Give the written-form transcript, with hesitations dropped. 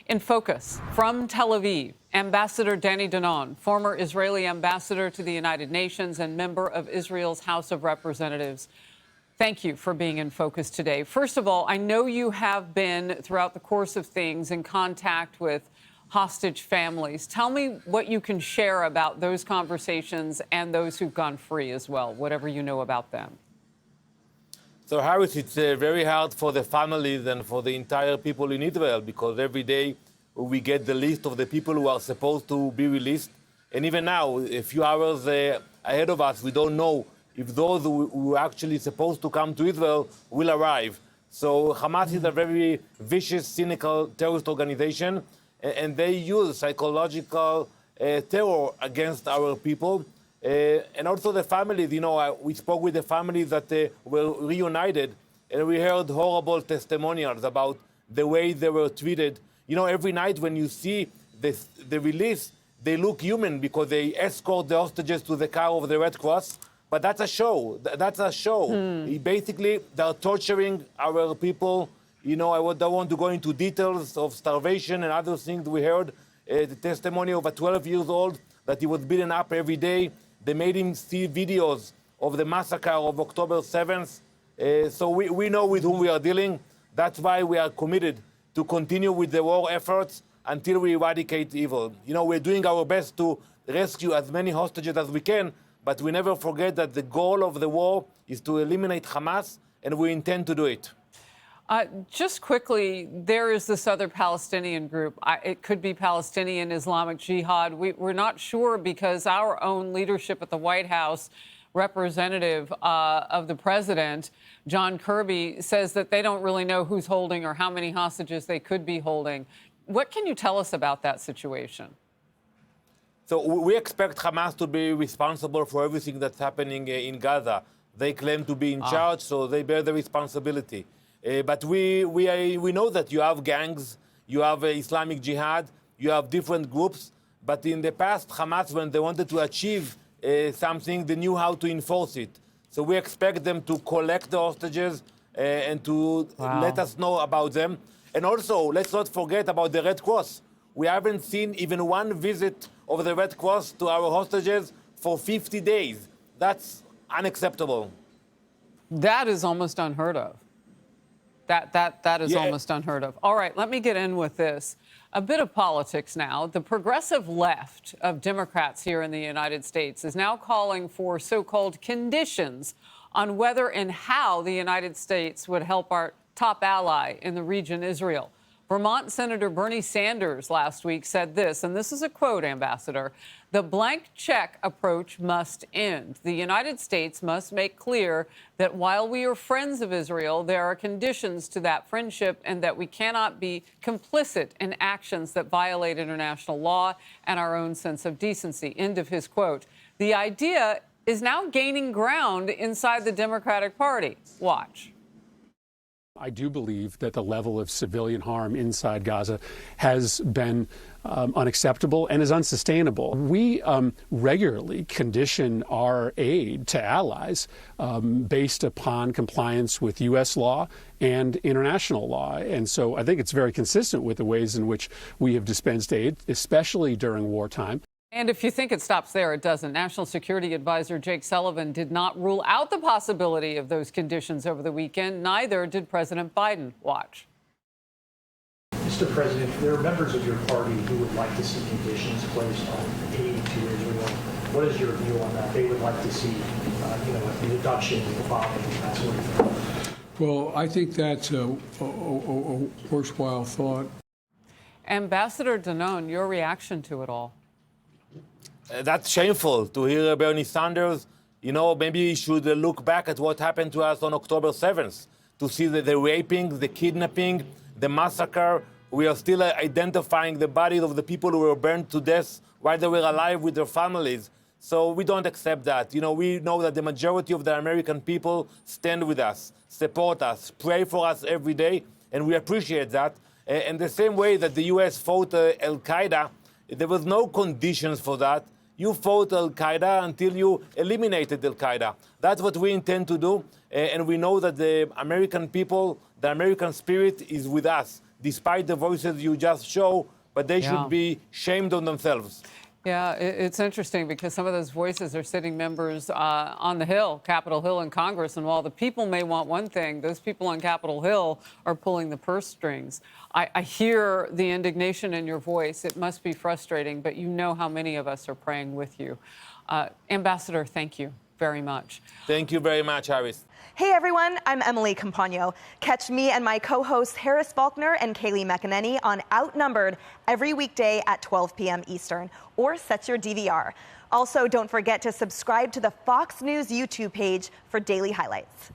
In focus, from Tel Aviv, Ambassador Dannon, former Israeli ambassador to the United Nations and member of Israel's House of Representatives. Thank you for being in focus today. First of all, I know you have been, throughout the course of things, in contact with hostage families. Tell me what you can share about those conversations and those who've gone free as well, whatever you know about them. So, Harris, it's very hard for the families and for the entire people in Israel because every day we get the list of the people who are supposed to be released. And even now, a few hours ahead of us, we don't know if those who are actually supposed to come to Israel will arrive. So Hamas is a very vicious, cynical terrorist organization, and they use psychological terror against our people. And also the families, we spoke with the families that were reunited, and we heard horrible testimonials about the way they were treated. Every night when you see the release, they look human because they escort the hostages to the car of the Red Cross. But that's a show. That's a show. Basically, they're torturing our people. I don't want to go into details of starvation and other things we heard. The testimony of a 12-year-old that he was beaten up every day. They made him see videos of the massacre of October 7th. So we know with whom we are dealing. That's why we are committed to continue with the war efforts until we eradicate evil. We're doing our best to rescue as many hostages as we can, but we never forget that the goal of the war is to eliminate Hamas, and we intend to do it. Just quickly, there is this other Palestinian group. It could be Palestinian Islamic Jihad. We're not sure because our own leadership at the White House, representative of the president, John Kirby, says that they don't really know who's holding or how many hostages they could be holding. What can you tell us about that situation? So we expect Hamas to be responsible for everything that's happening in Gaza. They claim to be in charge, so they bear the responsibility. But we know that you have gangs, you have Islamic Jihad, you have different groups. But in the past, Hamas, when they wanted to achieve something, they knew how to enforce it. So we expect them to collect the hostages and to let us know about them. And also, let's not forget about the Red Cross. We haven't seen even one visit of the Red Cross to our hostages for 50 days. That's unacceptable. That is almost unheard of. That is almost unheard of. All right, let me get in with this. A bit of politics now. The progressive left of Democrats here in the United States is now calling for so-called conditions on whether and how the United States would help our top ally in the region, Israel. Vermont Senator Bernie Sanders last week said this, and this is a quote, Ambassador: "The blank check approach must end. The United States must make clear that while we are friends of Israel, there are conditions to that friendship and that we cannot be complicit in actions that violate international law and our own sense of decency." End of his quote. The idea is now gaining ground inside the Democratic Party. Watch. I do believe that the level of civilian harm inside Gaza has been unacceptable and is unsustainable. We regularly condition our aid to allies based upon compliance with U.S. law and international law. And so I think it's very consistent with the ways in which we have dispensed aid, especially during wartime. And if you think it stops there, it doesn't. National Security Advisor Jake Sullivan did not rule out the possibility of those conditions over the weekend. Neither did President Biden. Watch. Mr. President, there are members of your party who would like to see conditions placed on aid to Israel. What is your view on that? They would like to see, a reduction in the bombing and that sort of thing. Well, I think that's a worthwhile thought. Ambassador Dannon, your reaction to it all? That's shameful to hear Bernie Sanders. Maybe he should look back at what happened to us on October 7th to see the raping, the kidnapping, the massacre. We are still identifying the bodies of the people who were burned to death while they were alive with their families. So we don't accept that. We know that the majority of the American people stand with us, support us, pray for us every day, and we appreciate that. And the same way that the U.S. fought Al-Qaeda, there was no conditions for that. You fought Al-Qaeda until you eliminated Al-Qaeda. That's what we intend to do. And we know that the American people, the American spirit is with us, despite the voices you just show, but they should be shamed on themselves. Yeah, it's interesting because some of those voices are sitting members on the Hill, Capitol Hill in Congress, and while the people may want one thing, those people on Capitol Hill are pulling the purse strings. I hear the indignation in your voice. It must be frustrating, but you know how many of us are praying with you. Ambassador, thank you very much. Thank you very much, Harris. Hey everyone, I'm Emily Campagno. Catch me and my co-hosts Harris Faulkner and Kaylee McEnany on Outnumbered every weekday at 12 p.m. Eastern, or set your DVR. Also, don't forget to subscribe to the Fox News YouTube page for daily highlights.